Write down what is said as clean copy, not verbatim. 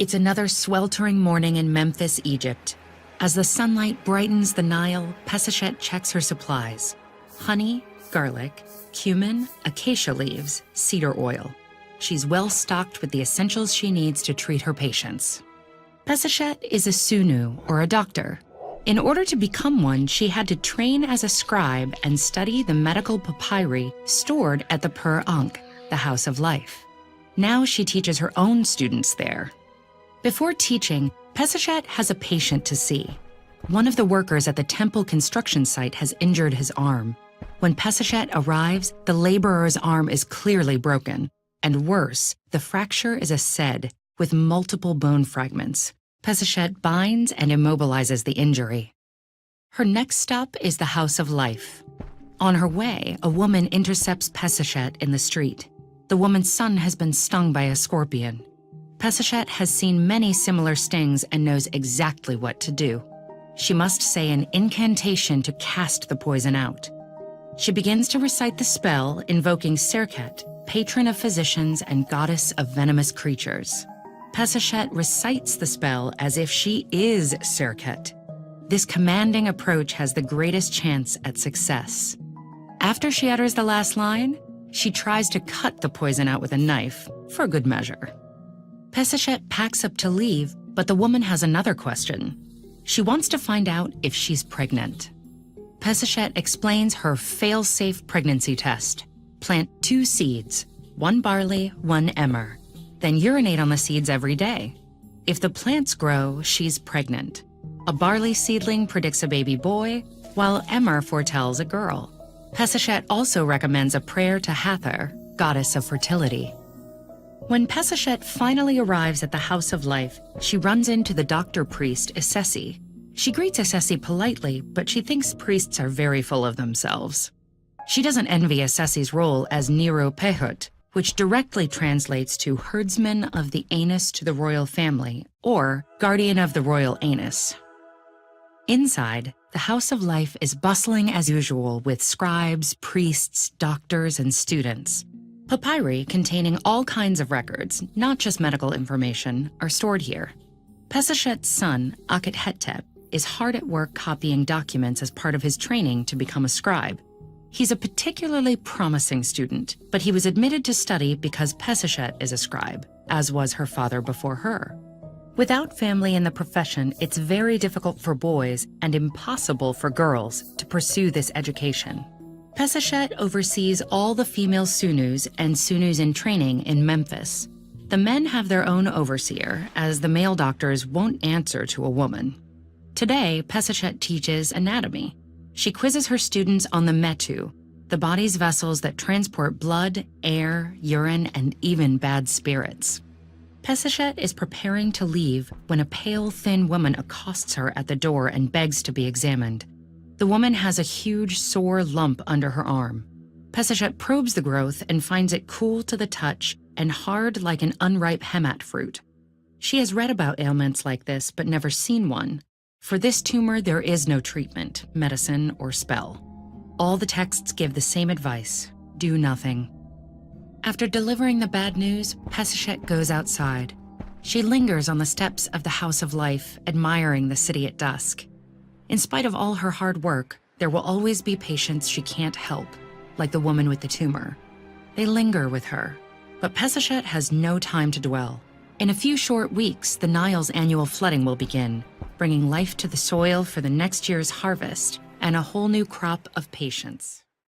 It's another sweltering morning in Memphis, Egypt. As the sunlight brightens the Nile, Pesachet checks her supplies: honey, garlic, cumin, acacia leaves, cedar oil. She's well stocked with the essentials she needs to treat her patients. Pesachet is a sunu, or a doctor. In order to become one, she had to train as a scribe and study the medical papyri stored at the Pur Ankh, the House of Life. Now she teaches her own students there. Before teaching, Pesachet has a patient to see. One of the workers at the temple construction site has injured his arm. When Pesachet arrives, the laborer's arm is clearly broken. And worse, the fracture is a sed with multiple bone fragments. Pesachet binds and immobilizes the injury. Her next stop is the House of Life. On her way, a woman intercepts Pesachet in the street. The woman's son has been stung by a scorpion. Pesachet has seen many similar stings and knows exactly what to do. She must say an incantation to cast the poison out. She begins to recite the spell, invoking Serket, patron of physicians and goddess of venomous creatures. Pesachet recites the spell as if she is Serket. This commanding approach has the greatest chance at success. After she utters the last line, she tries to cut the poison out with a knife, for good measure. Pesachet packs up to leave, but the woman has another question. She wants to find out if she's pregnant. Pesachet explains her fail-safe pregnancy test. Plant 2 seeds, 1 barley, 1 emmer. Then urinate on the seeds every day. If the plants grow, she's pregnant. A barley seedling predicts a baby boy, while emmer foretells a girl. Pesachet also recommends a prayer to Hathor, goddess of fertility. When Pesachet finally arrives at the House of Life, she runs into the doctor priest Assesi. She greets Assesi politely, but she thinks priests are very full of themselves. She doesn't envy Assesi's role as Nero Pehut, which directly translates to herdsman of the anus to the royal family, or guardian of the royal anus. Inside, the House of Life is bustling as usual with scribes, priests, doctors, and students. Papyri containing all kinds of records, not just medical information, are stored here. Pesachet's son, Akhet-hetep, is hard at work copying documents as part of his training to become a scribe. He's a particularly promising student, but he was admitted to study because Pesachet is a scribe, as was her father before her. Without family in the profession, it's very difficult for boys and impossible for girls to pursue this education. Pesachet oversees all the female sunus and sunus in training in Memphis. The men have their own overseer, as the male doctors won't answer to a woman. Today, Pesachet teaches anatomy. She quizzes her students on the metu, the body's vessels that transport blood, air, urine, and even bad spirits. Pesachet is preparing to leave when a pale, thin woman accosts her at the door and begs to be examined. The woman has a huge, sore lump under her arm. Pesachet probes the growth and finds it cool to the touch and hard like an unripe hemat fruit. She has read about ailments like this but never seen one. For this tumor, there is no treatment, medicine, or spell. All the texts give the same advice: do nothing. After delivering the bad news, Pesachet goes outside. She lingers on the steps of the House of Life, admiring the city at dusk. In spite of all her hard work, there will always be patients she can't help, like the woman with the tumor. They linger with her, but Pesachet has no time to dwell. In a few short weeks, the Nile's annual flooding will begin, bringing life to the soil for the next year's harvest and a whole new crop of patients.